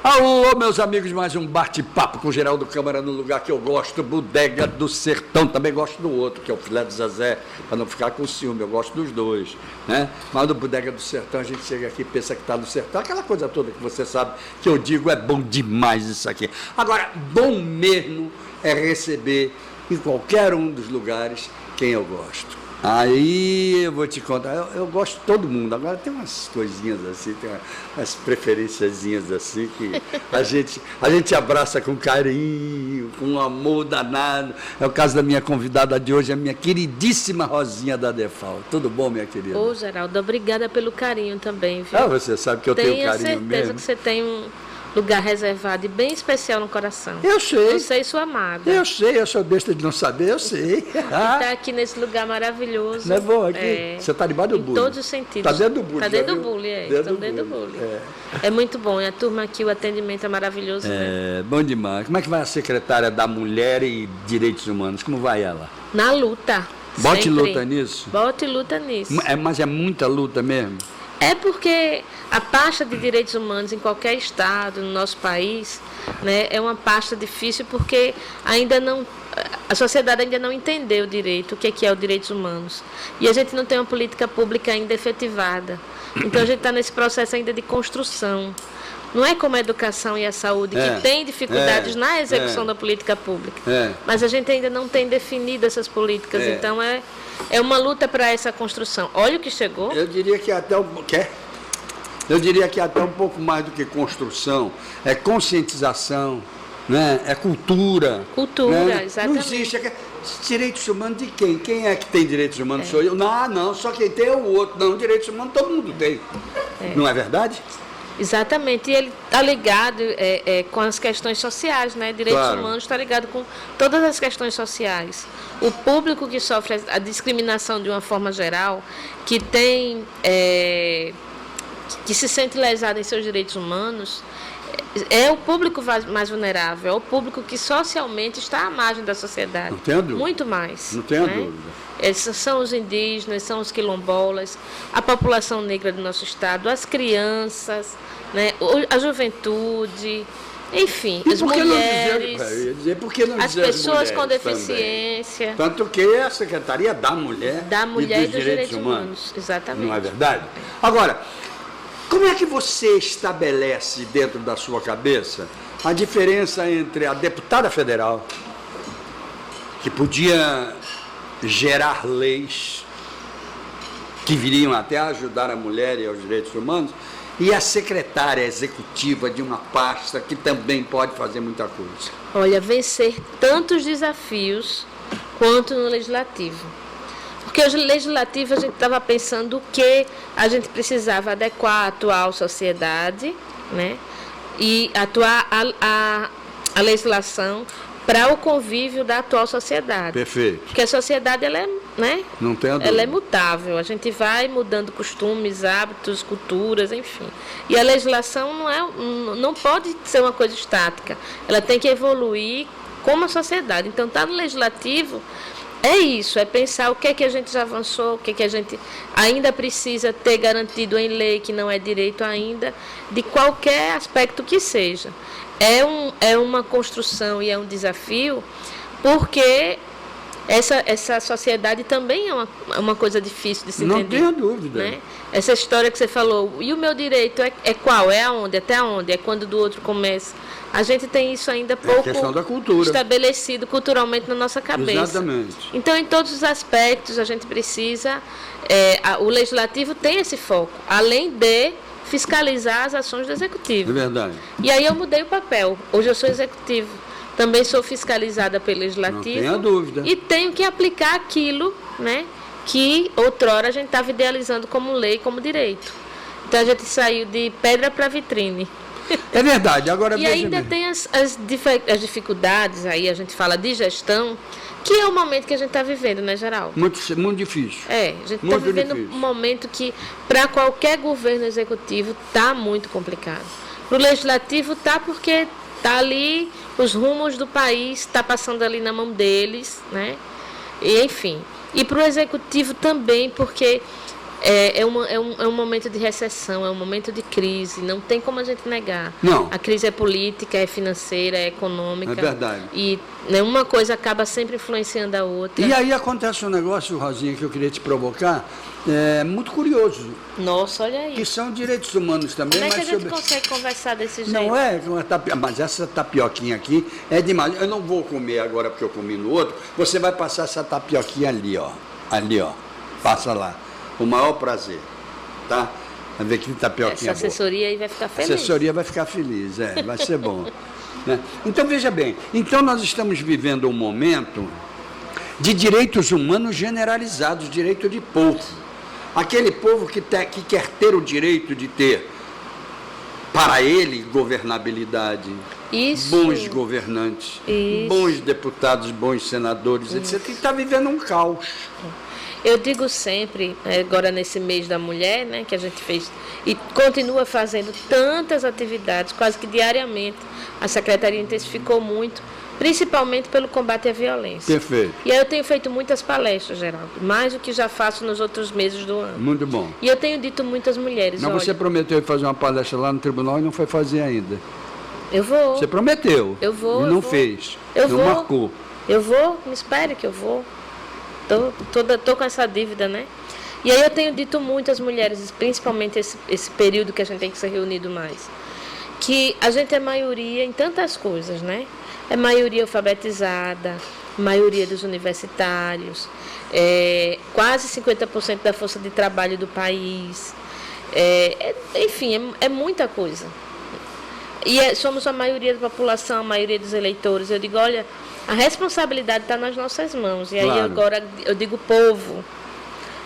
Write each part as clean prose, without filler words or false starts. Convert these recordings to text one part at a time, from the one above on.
Alô, meus amigos, mais um bate-papo com Geraldo Câmara no lugar que eu gosto, Bodega do Sertão. Também gosto do outro, que é o Filé do Zezé, para não ficar com ciúme, eu gosto dos dois, né? Mas no Bodega do Sertão a gente chega aqui e pensa que está no sertão, aquela coisa toda que você sabe que eu digo, é bom demais isso aqui. Agora, bom mesmo é receber em qualquer um dos lugares quem eu gosto. Aí eu vou te contar, eu gosto de todo mundo, agora tem umas coisinhas assim, tem umas preferenciazinhas assim que a gente abraça com carinho, com amor danado. É o caso da minha convidada de hoje, a minha queridíssima Rosinha da Defal. Tudo bom, minha querida? Ô, Geraldo, obrigada pelo carinho também, viu? Ah, você sabe que eu tenho carinho mesmo. Tenho certeza que você tem um lugar reservado e bem especial no coração. Eu sei. Eu sei, sua amada. Eu sei, eu sou besta de não saber, eu sei. Está aqui nesse lugar maravilhoso. Não é bom aqui? Você está debaixo do bule. Em todos os sentidos. Está dentro do bule. Está dentro do bule, Estão dentro do bule. É muito bom. E a turma aqui, o atendimento é maravilhoso. É, bom demais. Como é que vai a secretária da Mulher e Direitos Humanos? Como vai ela? Na luta. Bote sempre. Luta nisso? Bote luta nisso. Mas é muita luta mesmo? É porque a pasta de direitos humanos em qualquer estado, no nosso país, né, é uma pasta difícil porque a sociedade ainda não entendeu direito o que é o direitos humanos. E a gente não tem uma política pública ainda efetivada. Então a gente está nesse processo ainda de construção. Não é como a educação e a saúde, que tem dificuldades na execução da política pública. Mas a gente ainda não tem definido essas políticas. Então é uma luta para essa construção. Olha o que chegou. Eu diria que até um pouco mais do que construção, é conscientização, né? É cultura. Cultura, né? exatamente. Não existe. Direitos humanos de quem? Quem é que tem direitos humanos? Sou eu. Não, só quem tem é o outro. Não, direitos humanos todo mundo tem. Não é verdade? Exatamente, e ele está ligado com as questões sociais, né? Direitos humanos está ligado com todas as questões sociais. O público que sofre a discriminação de uma forma geral, que tem que se sente lesado em seus direitos humanos, é o público mais vulnerável, é o público que socialmente está à margem da sociedade. Não tenho dúvida. Muito mais. Não tenho dúvida. Esses são os indígenas, são os quilombolas, a população negra do nosso estado, as crianças, né, a juventude, enfim, as mulheres, as pessoas com deficiência. Também. Tanto que a Secretaria da Mulher e dos Direitos Humanos. Exatamente. Não é verdade? Agora, como é que você estabelece dentro da sua cabeça a diferença entre a deputada federal, que podia gerar leis que viriam até ajudar a mulher e aos direitos humanos, e a secretária executiva de uma pasta que também pode fazer muita coisa? Olha, vencer tantos desafios quanto no legislativo. Porque o legislativo a gente estava pensando o que a gente precisava adequar à atual sociedade, né? E atuar a legislação para o convívio da atual sociedade. Perfeito. Porque a sociedade, ela é, né? Não tem a dúvida. Ela é mutável. A gente vai mudando costumes, hábitos, culturas, enfim. E a legislação não pode ser uma coisa estática. Ela tem que evoluir como a sociedade. Então, está no legislativo, é isso, é pensar o que é que a gente já avançou, o que é que a gente ainda precisa ter garantido em lei, que não é direito ainda, de qualquer aspecto que seja. É uma construção e é um desafio, porque essa sociedade também é uma coisa difícil de se entender. Não tenho dúvida. Né? Essa história que você falou, e o meu direito é qual? É aonde? Até onde? É quando do outro começa. A gente tem isso ainda pouco questão da cultura. Estabelecido culturalmente na nossa cabeça. Exatamente. Então, em todos os aspectos, a gente precisa... o legislativo tem esse foco, além de fiscalizar as ações do executivo. É verdade. E aí eu mudei o papel. Hoje eu sou executivo. Também sou fiscalizada pelo legislativo. Não tenha dúvida. E tenho que aplicar aquilo, né, que outrora a gente estava idealizando como lei, como direito. Então a gente saiu de pedra para vitrine. É verdade. Agora e ainda tem as dificuldades, aí a gente fala de gestão, que é o momento que a gente está vivendo, né, Geraldo? Muito difícil. A gente está vivendo um momento que, para qualquer governo executivo, está muito complicado. Para o legislativo está porque está ali, os rumos do país está passando ali na mão deles, né? E, enfim. E para o executivo também, porque É um momento de recessão, é um momento de crise, não tem como a gente negar. Não. A crise é política, é financeira, é econômica. É verdade. E uma coisa acaba sempre influenciando a outra. E aí acontece um negócio, Rosinha, que eu queria te provocar, muito curioso, Nossa, olha aí. que são direitos humanos também. Como é que a mas gente consegue conversar desse jeito? Não é uma mas essa tapioquinha aqui é demais. Eu não vou comer agora porque eu comi no outro. Você vai passar essa tapioquinha ali, ó. Ali, ó. Passa lá. O maior prazer, tá? Vai ver que tapioquinha Essa assessoria aí vai ficar feliz. A assessoria vai ficar feliz, vai ser bom. Né? Então, veja bem, então nós estamos vivendo um momento de direitos humanos generalizados, direito de povo. Aquele povo que quer ter o direito de ter, para ele, governabilidade, bons governantes, bons deputados, bons senadores, etc. E está vivendo um caos. Eu digo sempre, agora nesse mês da mulher, né, que a gente fez e continua fazendo tantas atividades, quase que diariamente, a Secretaria intensificou muito, principalmente pelo combate à violência. Perfeito. E aí eu tenho feito muitas palestras, Geraldo, mais do que já faço nos outros meses do ano. Muito bom. E eu tenho dito muitas mulheres, Mas você prometeu fazer uma palestra lá no tribunal e não foi fazer ainda. Eu vou. Você prometeu. Eu vou. E não fez. Eu não vou. marcou. Eu vou, me espere que eu vou. Tô com essa dívida, né? E aí eu tenho dito muito às mulheres, principalmente esse período que a gente tem que se reunido mais, que a gente é maioria em tantas coisas, né? É maioria alfabetizada, maioria dos universitários, quase 50% da força de trabalho do país, enfim, é muita coisa. E somos a maioria da população, a maioria dos eleitores. Eu digo, olha, a responsabilidade está nas nossas mãos. E aí agora eu digo povo.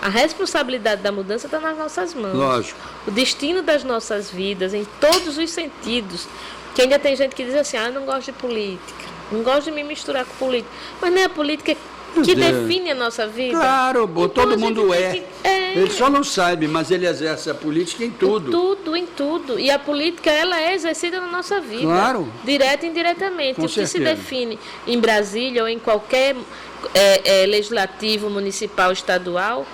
A responsabilidade da mudança está nas nossas mãos. Lógico. O destino das nossas vidas, em todos os sentidos. Que ainda tem gente que diz assim, eu não gosto de política, não gosto de me misturar com política. Mas não é a política que define a nossa vida. Claro, então, todo mundo Ele só não sabe, mas ele exerce a política em tudo. Em tudo. E a política, ela é exercida na nossa vida. Claro. Direta e indiretamente. Com o que certeza. se define em Brasília ou em qualquer legislativo, municipal, estadual,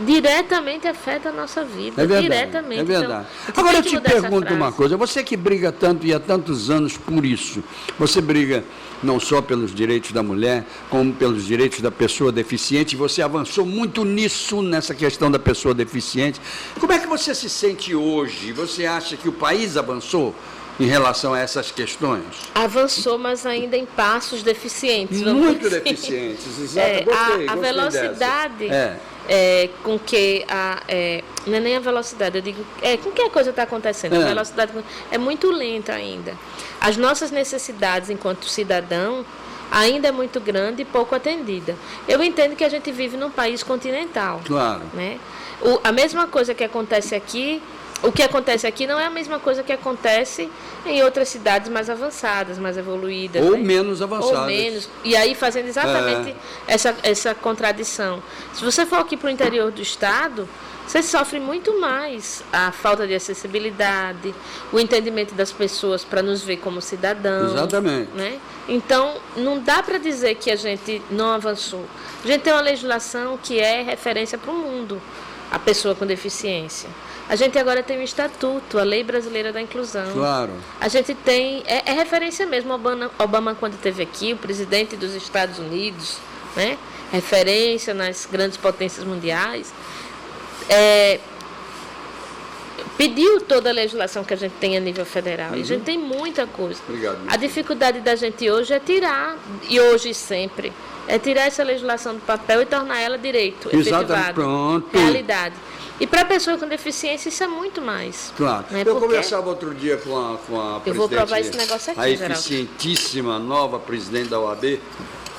diretamente afeta a nossa vida. É verdade, diretamente. é verdade. Então, Agora eu tem te que mudar essa pergunto uma frase. coisa. Você que briga tanto e há tantos anos por isso, você briga não só pelos direitos da mulher, como pelos direitos da pessoa deficiente. Você avançou muito nisso, nessa questão da pessoa deficiente. Como é que você se sente hoje? Você acha que o país avançou em relação a essas questões? Avançou, mas ainda em passos deficientes. Muito deficientes, exato. Gostei a velocidade com que não é nem a velocidade, eu digo, com que a coisa está acontecendo. A velocidade é muito lenta ainda. As nossas necessidades enquanto cidadão ainda é muito grande e pouco atendida. Eu entendo que a gente vive num país continental. Claro. Né? A mesma coisa que acontece aqui, o que acontece aqui não é a mesma coisa que acontece em outras cidades mais avançadas, mais evoluídas. Ou né? menos avançadas. Ou menos. E aí fazendo exatamente essa contradição. Se você for aqui para o interior do estado, você sofre muito mais a falta de acessibilidade, o entendimento das pessoas para nos ver como cidadãos. Exatamente. Né? Então, não dá para dizer que a gente não avançou. A gente tem uma legislação que é referência para o mundo, a pessoa com deficiência. A gente agora tem um estatuto, a Lei Brasileira da Inclusão. Claro. A gente tem, é referência mesmo, Obama quando esteve aqui, o presidente dos Estados Unidos, né? Referência nas grandes potências mundiais, pediu toda a legislação que a gente tem a nível federal. E a gente tem muita coisa. Obrigado. A dificuldade da gente hoje é tirar, e hoje e sempre, é tirar essa legislação do papel e tornar ela direito, efetivado, pronto. realidade. E para a pessoa com deficiência isso é muito mais. Claro. Né? Eu Porque conversava outro dia com a presidente, eu vou provar esse negócio aqui, a Geraldo. eficientíssima nova presidente da OAB,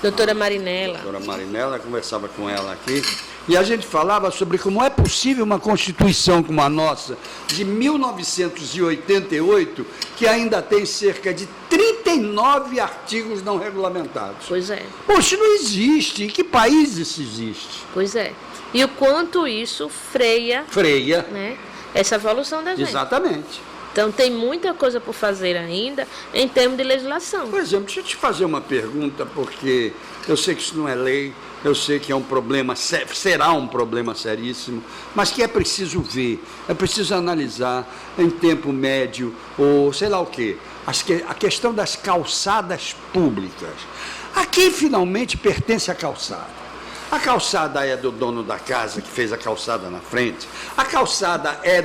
Doutora Marinella. doutora Marinella, conversava com ela aqui, e a gente falava sobre como é possível uma Constituição como a nossa, de 1988, que ainda tem cerca de 39 artigos não regulamentados. Pois é. Poxa, não existe. Em que país isso existe? Pois é. E o quanto isso freia, Freia. né, essa evolução da gente. Exatamente. Então, tem muita coisa por fazer ainda em termos de legislação. Por exemplo, deixa eu te fazer uma pergunta, porque eu sei que isso não é lei, eu sei que é um problema, será um problema seríssimo, mas que é preciso ver, é preciso analisar em tempo médio, ou sei lá o quê, a questão das calçadas públicas. A quem finalmente pertence a calçada? A calçada é do dono da casa que fez a calçada na frente? A calçada é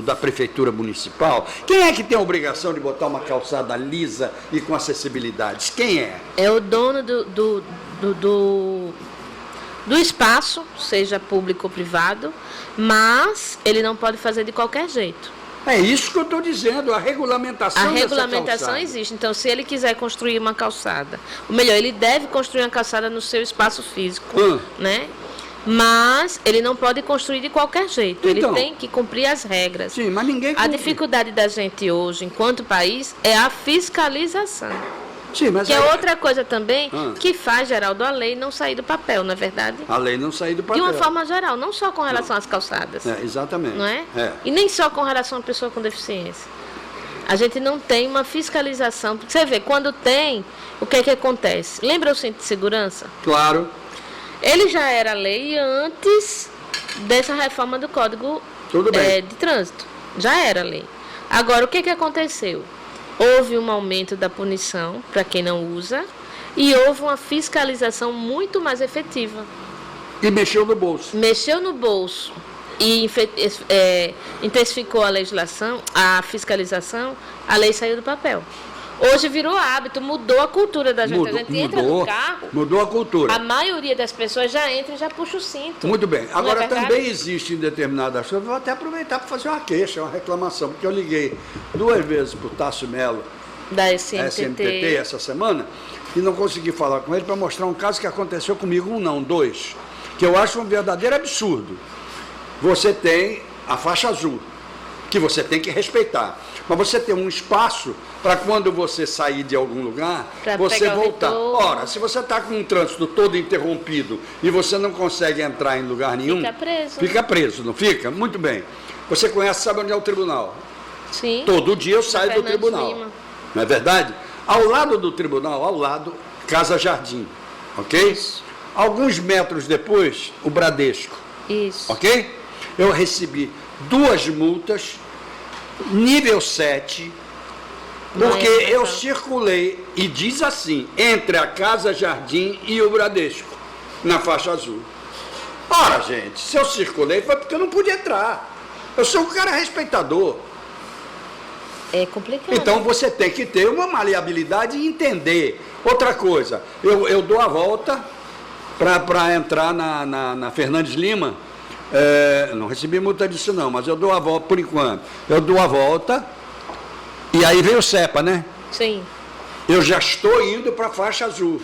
da prefeitura municipal? Quem é que tem a obrigação de botar uma calçada lisa e com acessibilidades? Quem é? É o dono do espaço, seja público ou privado, mas ele não pode fazer de qualquer jeito. É isso que eu estou dizendo, a regulamentação A dessa regulamentação calçada. existe. Então, se ele quiser construir uma calçada, ou melhor, ele deve construir uma calçada no seu espaço físico, né? Mas ele não pode construir de qualquer jeito. Então, ele tem que cumprir as regras. Sim, mas ninguém A cumpre. dificuldade da gente hoje, enquanto país, é a fiscalização. Sim, mas Que é aí- outra coisa também que faz, Geraldo, a lei não sair do papel, não é verdade? a lei não sair do De papel. uma forma geral, não só com relação às calçadas. É, exatamente. Não é? É. E nem só com relação à pessoa com deficiência. A gente não tem uma fiscalização. Porque você vê, quando tem, o que é que acontece? Lembra o cinto de segurança? Claro, Ele já era lei antes dessa reforma do Código Tudo bem. de Trânsito. Já era lei. Agora, o que é que aconteceu? Houve um aumento da punição para quem não usa e houve uma fiscalização muito mais efetiva. e mexeu no bolso. Mexeu no bolso e intensificou a legislação, a fiscalização, a lei saiu do papel. Hoje virou hábito, mudou a cultura da gente. A gente entra no carro, mudou a cultura. a maioria das pessoas já entra e já puxa o cinto. Muito bem. Não é Agora, verdade? também existe em determinadas coisas, vou até aproveitar para fazer uma queixa, uma reclamação, porque eu liguei 2 vezes para o Tássio Melo, Da SMTT. essa semana, e não consegui falar com ele para mostrar um caso que aconteceu comigo, 2, que eu acho um verdadeiro absurdo. Você tem a faixa azul, que você tem que respeitar, mas você tem um espaço para quando você sair de algum lugar, Pra você pegar o voltar. retorno. Ora, se você está com um trânsito todo interrompido e você não consegue entrar em lugar nenhum, Fica preso. Fica preso, não fica? Muito bem. Você conhece, sabe onde é o tribunal? Sim. Todo dia eu saio do Fernandes tribunal. Lima. Não é verdade? Ao lado do tribunal, Casa Jardim. Ok? Isso. Alguns metros depois, o Bradesco. Isso. Ok? Eu recebi 2 multas, nível 7, porque Não é eu legal. circulei, e diz assim, entre a Casa Jardim e o Bradesco, na faixa azul. Ora, gente, se eu circulei foi porque eu não pude entrar. Eu sou um cara respeitador. É complicado. Então você tem que ter uma maleabilidade e entender. Outra coisa, eu dou a volta para entrar na Fernandes Lima. Não recebi multa disso não, mas eu dou a volta por enquanto. Eu dou a volta e aí vem o CEPA, né? Sim. Eu já estou indo para a faixa azul.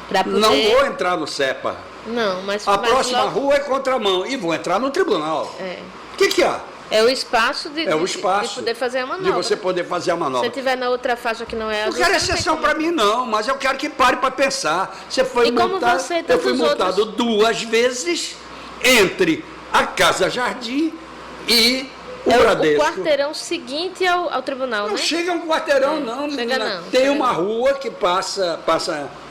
Pra poder... Não vou entrar no CEPA. Não, mas... A mas próxima logo- rua é contramão e vou entrar no tribunal. É. O que há? É o espaço de, É o de espaço poder fazer a manobra. de você poder fazer a Se manobra. você estiver na outra faixa que não é Não azul, quero você tem exceção como. para mim, não, mas eu quero que pare para pensar. Você foi E como multado, você e eu tantos fui multado outros? 2 vezes entre a Casa Jardim e o É o Bradesco. quarteirão seguinte ao tribunal, Não né? chega um quarteirão, É, não. chega menina. não, Tem chega uma não. rua que passa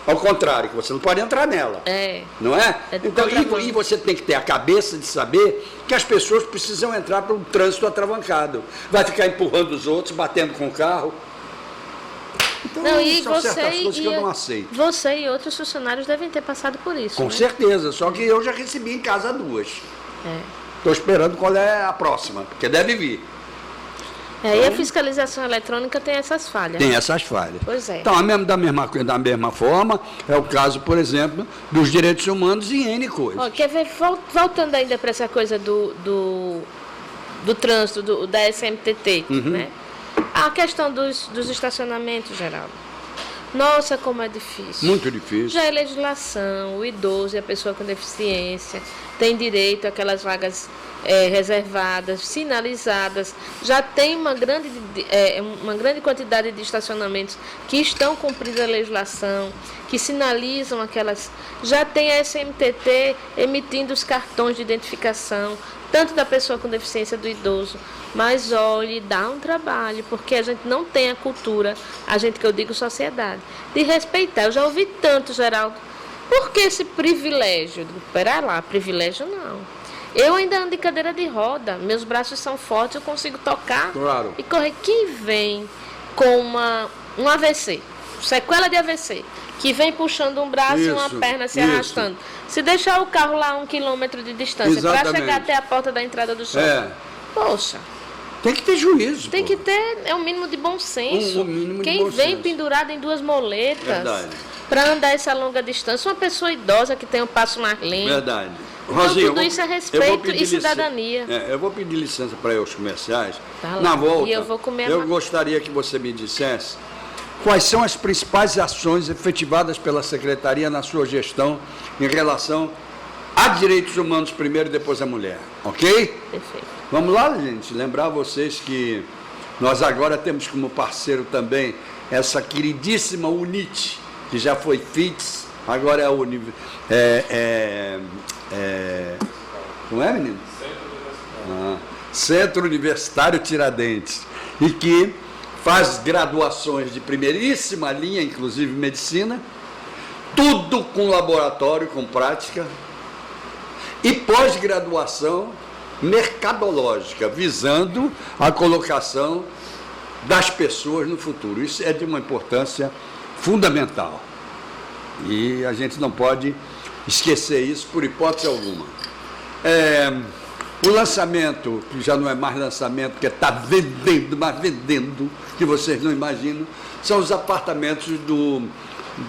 ao contrário, que você não pode entrar nela. É. Não é? É de Então, contramão. e você tem que ter a cabeça de saber que as pessoas precisam entrar para um trânsito atravancado. Vai ficar empurrando os outros, batendo com o carro. Então, Não, e são certas você coisas que eu não aceito. você e outros funcionários devem ter passado por isso, Com né? certeza, só que eu já recebi em casa 2. É. Estou esperando qual é a próxima, porque deve vir. E a fiscalização eletrônica tem essas falhas. Tem essas falhas. Pois é. Então, da mesma forma, é o caso, por exemplo, dos direitos humanos e N coisas. Ó, quer ver, voltando ainda para essa coisa do trânsito, da SMTT, Uhum. né? A questão dos estacionamentos, Geraldo. Nossa, como é difícil. Muito difícil. Já é legislação, o idoso e a pessoa com deficiência tem direito àquelas vagas reservadas, sinalizadas. Já tem uma grande quantidade de estacionamentos que estão cumprindo a legislação, que sinalizam aquelas. Já tem a SMTT emitindo os cartões de identificação tanto da pessoa com deficiência, do idoso, mas olhe, dá um trabalho, porque a gente não tem a cultura, a gente que eu digo sociedade, de respeitar. Eu já ouvi tanto, Geraldo, por que esse privilégio? Pera lá, privilégio não. Eu ainda ando de cadeira de roda, meus braços são fortes, eu consigo tocar e correr. Quem vem com um AVC, sequela de AVC, que vem puxando um braço e uma perna se arrastando, se deixar o carro lá a 1 quilômetro de distância para chegar até a porta da entrada do shopping, poxa, tem que ter juízo. Tem que ter, é um mínimo de bom senso. Quem vem pendurado em 2 moletas para andar essa longa distância, uma pessoa idosa que tem um passo mais lento. Verdade. Então, Rosinha, tudo isso é respeito e cidadania. Eu vou pedir licença para ir aos comerciais. Na volta, e eu vou comer gostaria que você me dissesse quais são as principais ações efetivadas pela Secretaria na sua gestão em relação a direitos humanos primeiro e depois a mulher, ok? Perfeito. Vamos lá, gente, lembrar vocês que nós agora temos como parceiro também essa queridíssima UNIT, que já foi FITS, agora é a como é, menino? Centro Universitário Tiradentes, e que faz graduações de primeiríssima linha, inclusive medicina, tudo com laboratório, com prática, e pós-graduação mercadológica, visando a colocação das pessoas no futuro. Isso é de uma importância fundamental. E a gente não pode esquecer isso por hipótese alguma. O lançamento, que já não é mais lançamento, porque está vendendo, mas vendendo, que vocês não imaginam, são os apartamentos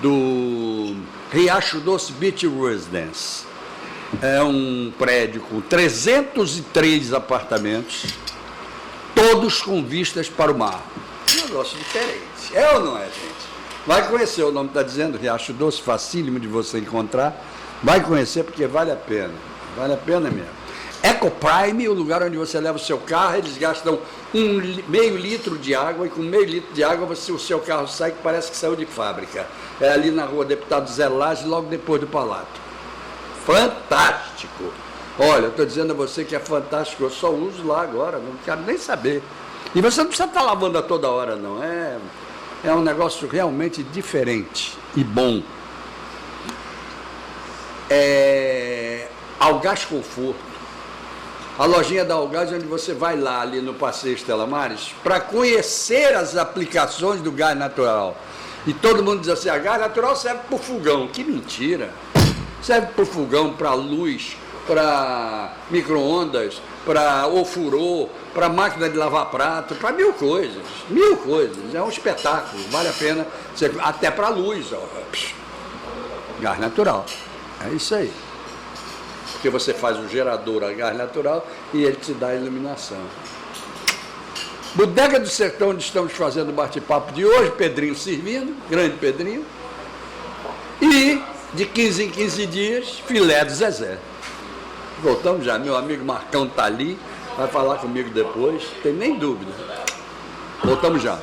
do Riacho Doce Beach Residence. É um prédio com 303 apartamentos, todos com vistas para o mar. Um negócio diferente. É ou não é, gente? Vai conhecer, o nome está dizendo, Riacho Doce, facílimo de você encontrar. Vai conhecer porque vale a pena. Vale a pena mesmo. Ecoprime, o lugar onde você leva o seu carro, eles gastam meio litro de água, e com meio litro de água o seu carro sai que parece que saiu de fábrica. É ali na rua Deputado Zé Lage, logo depois do Palato. Fantástico! Olha, eu estou dizendo a você que é fantástico, eu só uso lá agora, não quero nem saber. E você não precisa estar lavando a toda hora, não. É um negócio realmente diferente e bom. Algás Conforto. A lojinha da Algás, onde você vai lá, ali no Passeio Estela Maris, para conhecer as aplicações do gás natural. E todo mundo diz assim, a gás natural serve para o fogão. Que mentira! Serve para o fogão, para luz, para micro-ondas, para ofurô, para máquina de lavar prato, para mil coisas. Mil coisas. É um espetáculo, vale a pena. Até para luz. Ó. Gás natural. É isso aí. Porque você faz o gerador a gás natural e ele te dá a iluminação. Bodega do Sertão, onde estamos fazendo o bate-papo de hoje, Pedrinho servindo, grande Pedrinho. E, de 15 em 15 dias, filé do Zezé. Voltamos já, meu amigo Marcão está ali, vai falar comigo depois, não tem nem dúvida. Voltamos já.